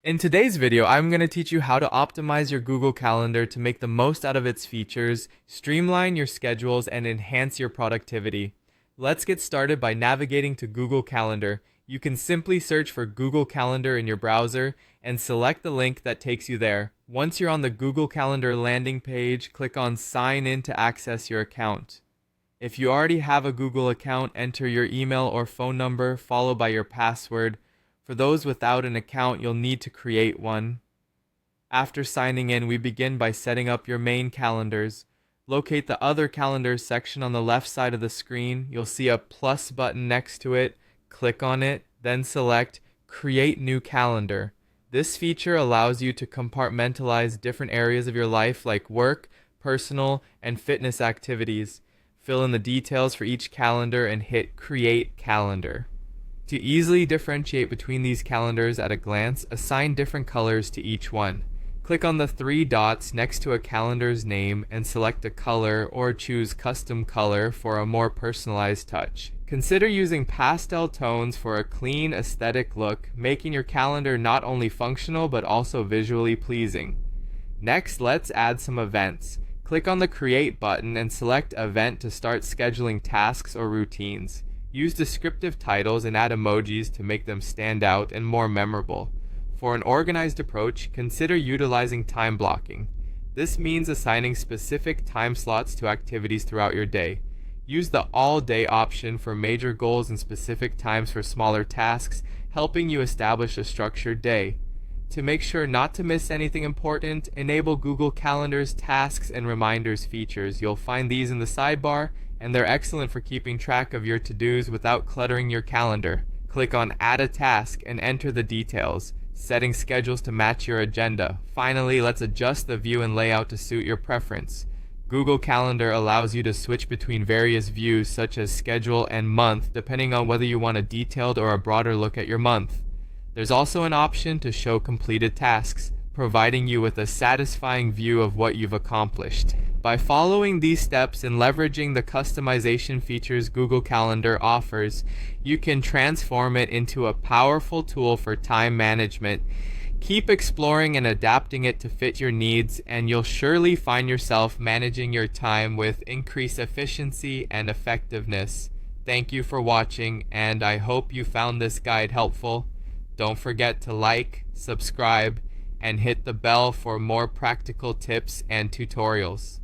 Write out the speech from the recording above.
In today's video, I'm going to teach you how to optimize your Google Calendar to make the most out of its features, streamline your schedules, and enhance your productivity. Let's get started by navigating to Google Calendar. You can simply search for Google Calendar in your browser and select the link that takes you there. Once you're on the Google Calendar landing page, click on Sign in to access your account. If you already have a Google account, enter your email or phone number followed by your password. For those without an account, you'll need to create one. After signing in, we begin by setting up your main calendars. Locate the Other Calendars section on the left side of the screen. You'll see a plus button next to it. Click on it, then select Create New Calendar. This feature allows you to compartmentalize different areas of your life like work, personal, and fitness activities. Fill in the details for each calendar and hit Create Calendar. To easily differentiate between these calendars at a glance, assign different colors to each one. Click on the three dots next to a calendar's name and select a color or choose custom color for a more personalized touch. Consider using pastel tones for a clean, aesthetic look, making your calendar not only functional but also visually pleasing. Next, let's add some events. Click on the Create button and select Event to start scheduling tasks or routines. Use descriptive titles and add emojis to make them stand out and more memorable. For an organized approach, consider utilizing time blocking. This means assigning specific time slots to activities throughout your day. Use the all-day option for major goals and specific times for smaller tasks, helping you establish a structured day. To make sure not to miss anything important, enable Google Calendar's tasks and reminders features. You'll find these in the sidebar, and they're excellent for keeping track of your to-dos without cluttering your calendar. Click on Add a Task and enter the details, setting schedules to match your agenda. Finally, let's adjust the view and layout to suit your preference. Google Calendar allows you to switch between various views such as schedule and month, depending on whether you want a detailed or a broader look at your month. There's also an option to show completed tasks, providing you with a satisfying view of what you've accomplished. By following these steps and leveraging the customization features Google Calendar offers, you can transform it into a powerful tool for time management. Keep exploring and adapting it to fit your needs, and you'll surely find yourself managing your time with increased efficiency and effectiveness. Thank you for watching, and I hope you found this guide helpful. Don't forget to like, subscribe, and hit the bell for more practical tips and tutorials.